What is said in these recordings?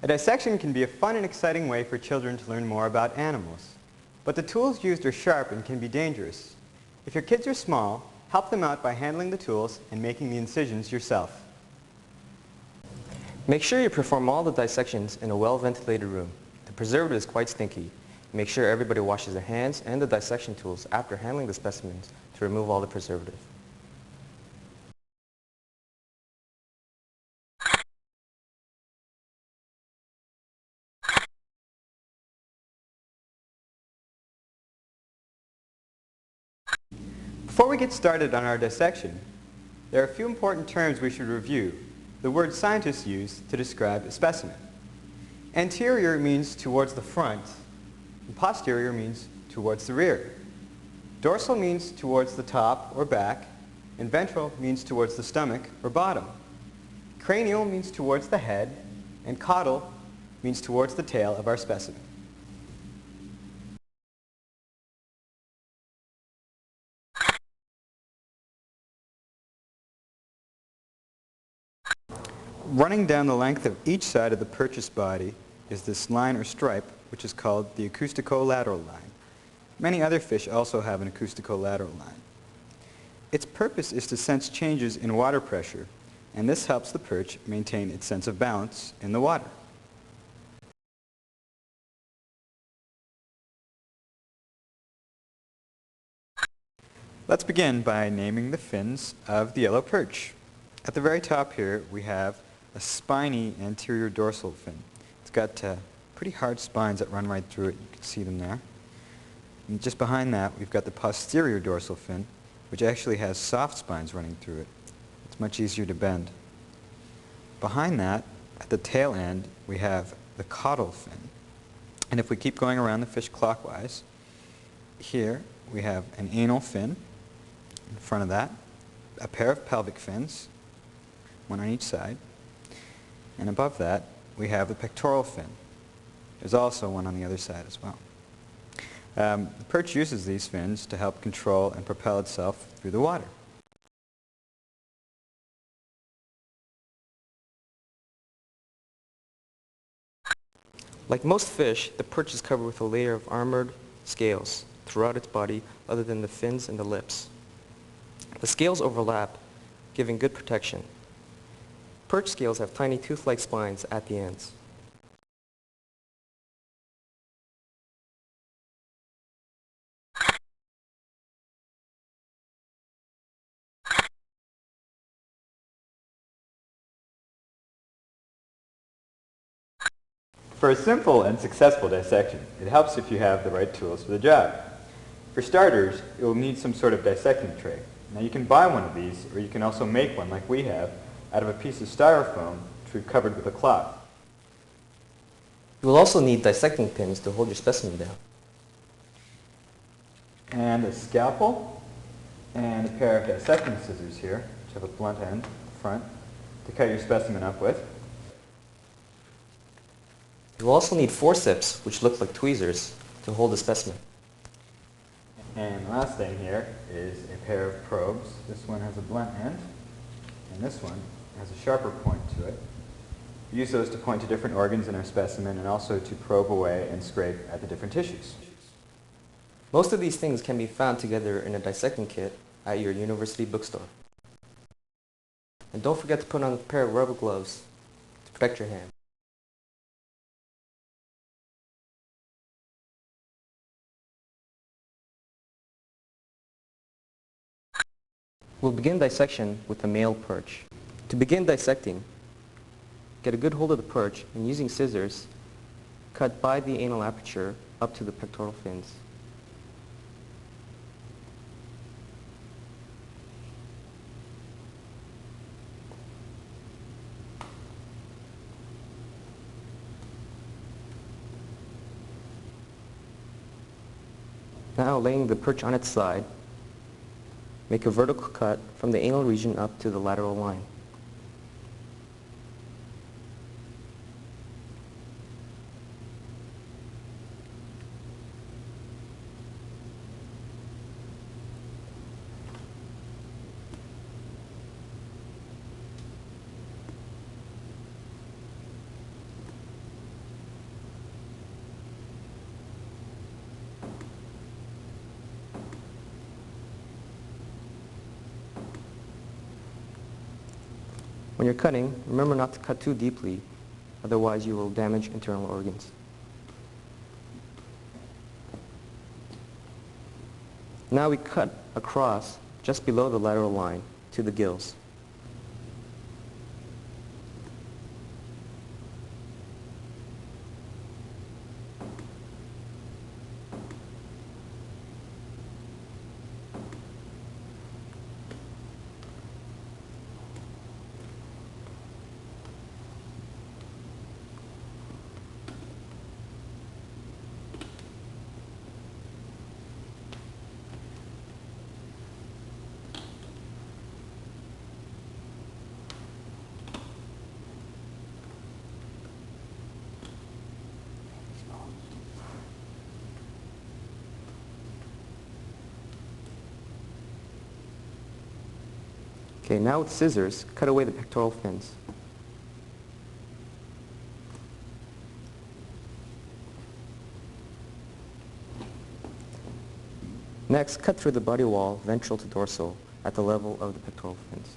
A dissection can be a fun and exciting way for children to learn more about animals. But the tools used are sharp and can be dangerous. If your kids are small, help them out by handling the tools and making the incisions yourself. Make sure you perform all the dissections in a well-ventilated room. The preservative is quite stinky. Make sure everybody washes their hands and the dissection tools after handling the specimens to remove all the preservative. Before we get started on our dissection, there are a few important terms we should review, the words scientists use to describe a specimen. Anterior means towards the front, and posterior means towards the rear. Dorsal means towards the top or back, and ventral means towards the stomach or bottom. Cranial means towards the head, and caudal means towards the tail of our specimen. Running down the length of each side of the purchase body is this line or stripe, which is called the acoustico-lateral line. Many other fish also have an acoustico-lateral line. Its purpose is to sense changes in water pressure, and this helps the perch maintain its sense of balance in the water. Let's begin by naming the fins of the yellow perch. At the very top here we have a spiny anterior dorsal fin. It's got pretty hard spines that run right through it. You can see them there. And just behind that we've got the posterior dorsal fin, which actually has soft spines running through it. It's much easier to bend. Behind that, at the tail end, we have the caudal fin. And if we keep going around the fish clockwise, here we have an anal fin in front of that, a pair of pelvic fins, one on each side, and above that we have the pectoral fin. There's also one on the other side as well. The perch uses these fins to help control and propel itself through the water. Like most fish, the perch is covered with a layer of armored scales throughout its body other than the fins and the lips. The scales overlap, giving good protection. Perch scales have tiny tooth-like spines at the ends. For a simple and successful dissection, it helps if you have the right tools for the job. For starters, you'll need some sort of dissecting tray. Now you can buy one of these, or you can also make one like we have, out of a piece of styrofoam which we've covered with a cloth. You will also need dissecting pins to hold your specimen down. And a scalpel, and a pair of dissecting scissors here, which have a blunt end front, to cut your specimen up with. You will also need forceps, which look like tweezers, to hold the specimen. And the last thing here is a pair of probes. This one has a blunt end, and this one has a sharper point to it. We use those to point to different organs in our specimen and also to probe away and scrape at the different tissues. Most of these things can be found together in a dissecting kit at your university bookstore. And don't forget to put on a pair of rubber gloves to protect your hand. We'll begin dissection with the male perch. To begin dissecting, get a good hold of the perch and using scissors, cut by the anal aperture up to the pectoral fins. Now, laying the perch on its side, make a vertical cut from the anal region up to the lateral line. When you're cutting, remember not to cut too deeply, otherwise you will damage internal organs. Now we cut across just below the lateral line to the gills. Okay, now with scissors, cut away the pectoral fins. Next, cut through the body wall, ventral to dorsal, at the level of the pectoral fins.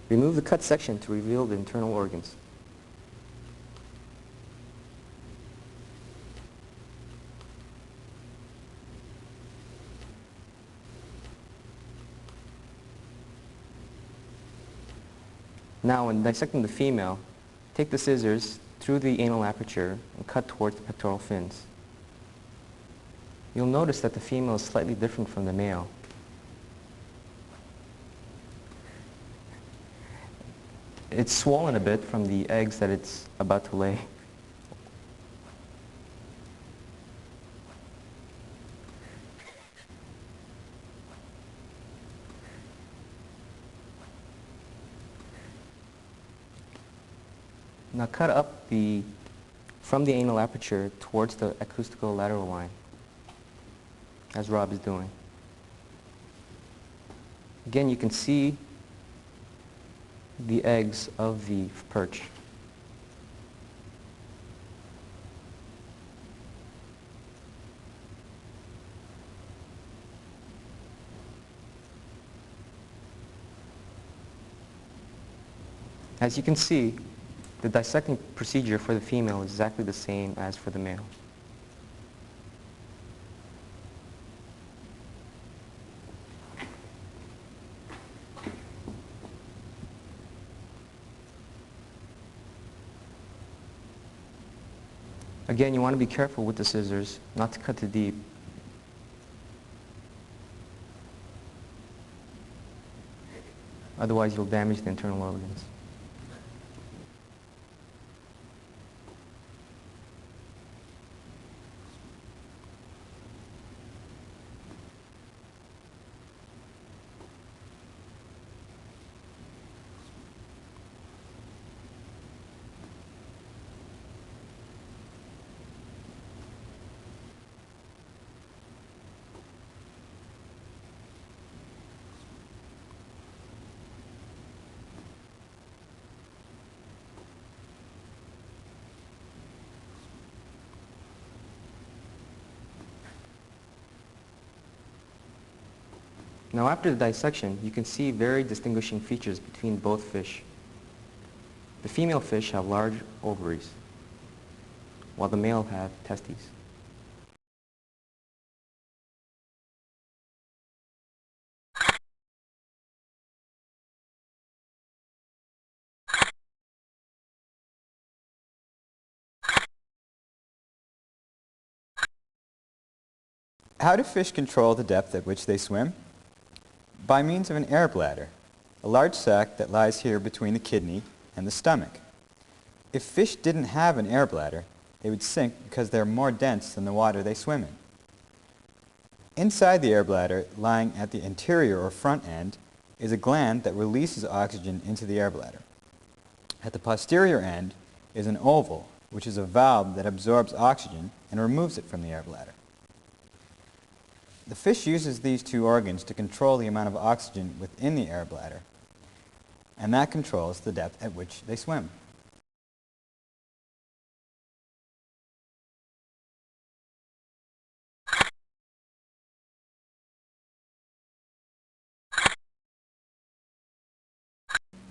Remove the cut section to reveal the internal organs. Now, when dissecting the female, take the scissors through the anal aperture and cut towards the pectoral fins. You'll notice that the female is slightly different from the male. It's swollen a bit from the eggs that it's about to lay. Now cut up from the anal aperture towards the acoustical lateral line, as Rob is doing. Again, you can see the eggs of the perch. As you can see, the dissecting procedure for the female is exactly the same as for the male. Again, you want to be careful with the scissors, not to cut too deep. Otherwise, you'll damage the internal organs. Now after the dissection, you can see very distinguishing features between both fish. The female fish have large ovaries, while the male have testes. How do fish control the depth at which they swim? By means of an air bladder, a large sac that lies here between the kidney and the stomach. If fish didn't have an air bladder, they would sink because they're more dense than the water they swim in. Inside the air bladder, lying at the anterior or front end, is a gland that releases oxygen into the air bladder. At the posterior end is an oval, which is a valve that absorbs oxygen and removes it from the air bladder. The fish uses these two organs to control the amount of oxygen within the air bladder, and that controls the depth at which they swim.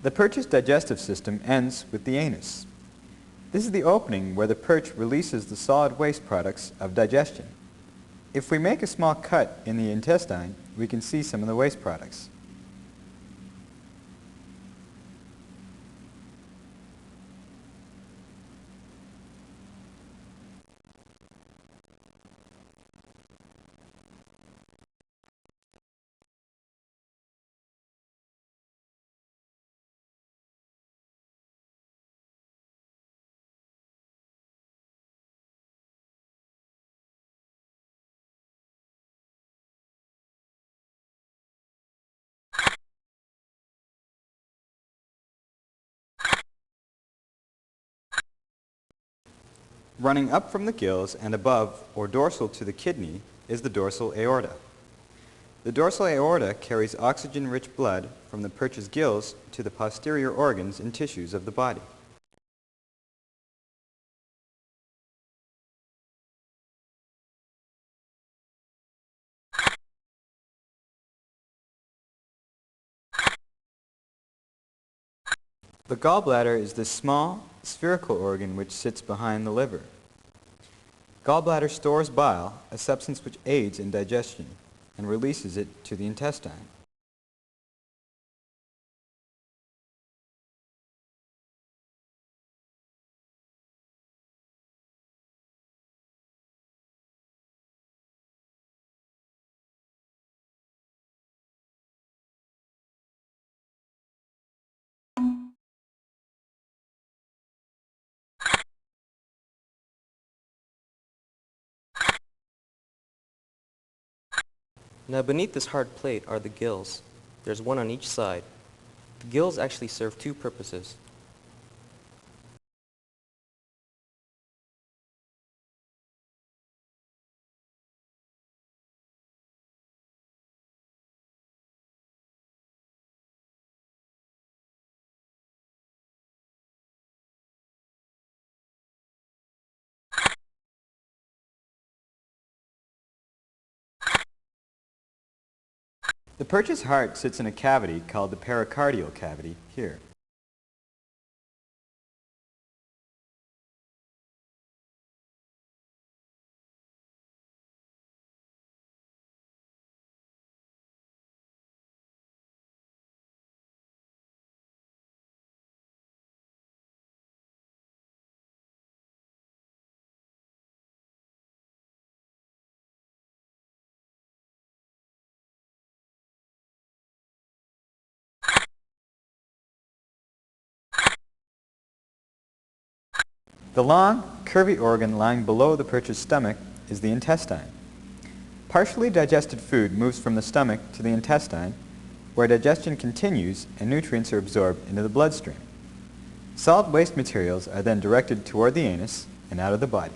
The perch's digestive system ends with the anus. This is the opening where the perch releases the solid waste products of digestion. If we make a small cut in the intestine, we can see some of the waste products. Running up from the gills and above or dorsal to the kidney is the dorsal aorta. The dorsal aorta carries oxygen-rich blood from the perch's gills to the posterior organs and tissues of the body. The gallbladder is this small, spherical organ which sits behind the liver. Gallbladder stores bile, a substance which aids in digestion, and releases it to the intestine. Now beneath this hard plate are the gills. There's one on each side. The gills actually serve two purposes. The perch's heart sits in a cavity called the pericardial cavity here. The long, curvy organ lying below the perch's stomach is the intestine. Partially digested food moves from the stomach to the intestine, where digestion continues and nutrients are absorbed into the bloodstream. Solid waste materials are then directed toward the anus and out of the body.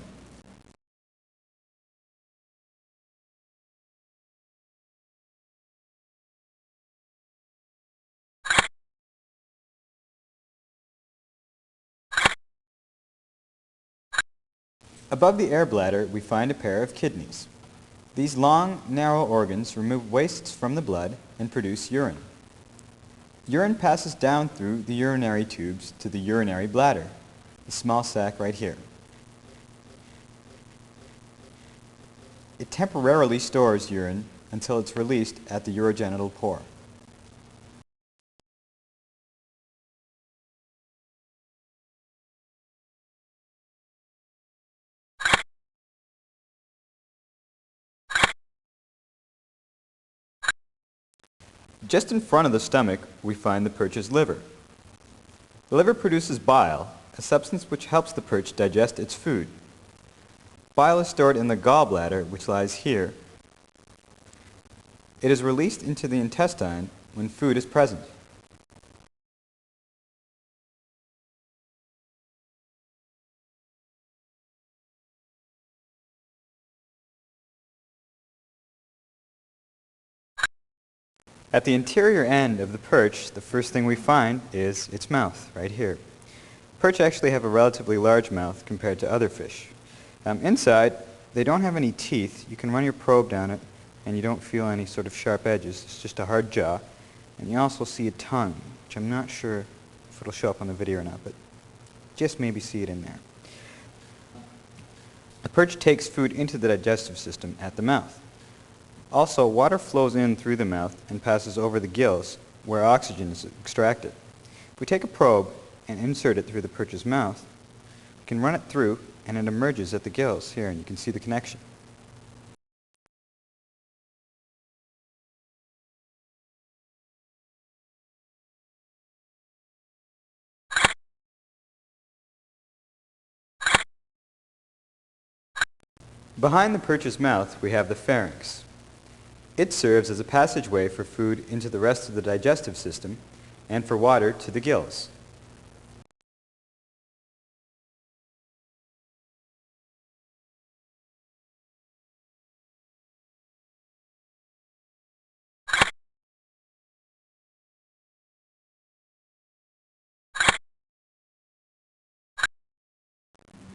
Above the air bladder, we find a pair of kidneys. These long, narrow organs remove wastes from the blood and produce urine. Urine passes down through the urinary tubes to the urinary bladder, the small sac right here. It temporarily stores urine until it's released at the urogenital pore. Just in front of the stomach, we find the perch's liver. The liver produces bile, a substance which helps the perch digest its food. Bile is stored in the gallbladder, which lies here. It is released into the intestine when food is present. At the interior end of the perch, the first thing we find is its mouth, right here. Perch actually have a relatively large mouth compared to other fish. Inside, they don't have any teeth. You can run your probe down it, and you don't feel any sort of sharp edges. It's just a hard jaw. And you also see a tongue, which I'm not sure if it'll show up on the video or not, but just maybe see it in there. The perch takes food into the digestive system at the mouth. Also, water flows in through the mouth and passes over the gills, where oxygen is extracted. If we take a probe and insert it through the perch's mouth, we can run it through, and it emerges at the gills here, and you can see the connection. Behind the perch's mouth, we have the pharynx. It serves as a passageway for food into the rest of the digestive system and for water to the gills.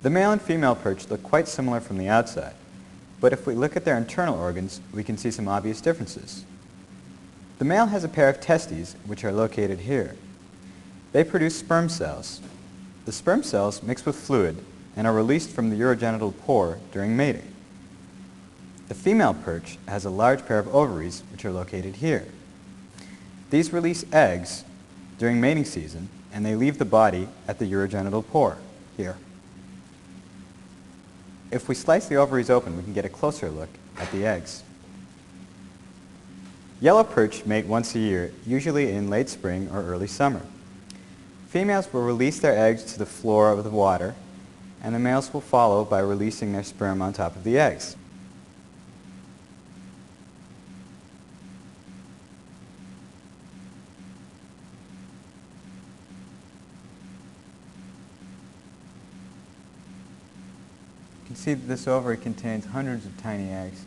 The male and female perch look quite similar from the outside, but if we look at their internal organs, we can see some obvious differences. The male has a pair of testes, which are located here. They produce sperm cells. The sperm cells mix with fluid and are released from the urogenital pore during mating. The female perch has a large pair of ovaries, which are located here. These release eggs during mating season, and they leave the body at the urogenital pore, here. If we slice the ovaries open, we can get a closer look at the eggs. Yellow perch mate once a year, usually in late spring or early summer. Females will release their eggs to the floor of the water, and the males will follow by releasing their sperm on top of the eggs. You can see that this ovary contains hundreds of tiny eggs.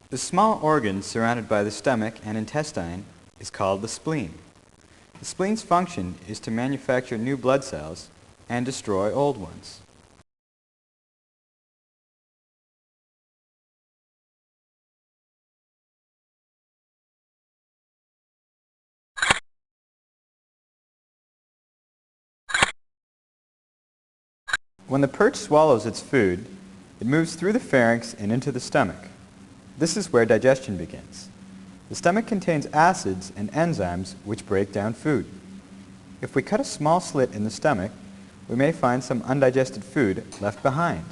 The small organ surrounded by the stomach and intestine is called the spleen. The spleen's function is to manufacture new blood cells and destroy old ones. When the perch swallows its food, it moves through the pharynx and into the stomach. This is where digestion begins. The stomach contains acids and enzymes which break down food. If we cut a small slit in the stomach, we may find some undigested food left behind.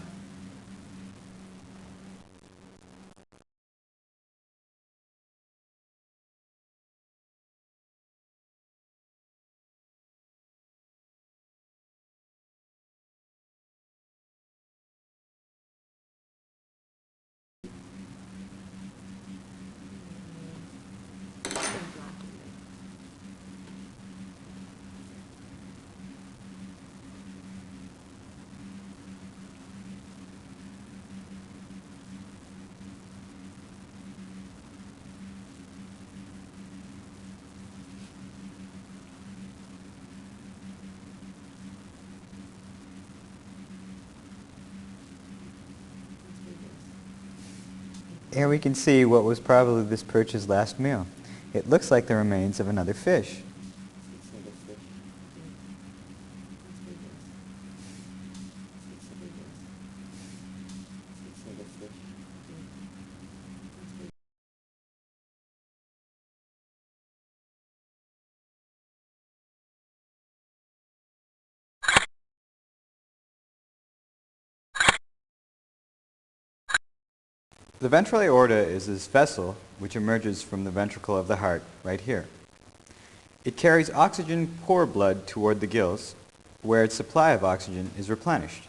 Here we can see what was probably this perch's last meal. It looks like the remains of another fish. The ventral aorta is this vessel which emerges from the ventricle of the heart, right here. It carries oxygen-poor blood toward the gills, where its supply of oxygen is replenished.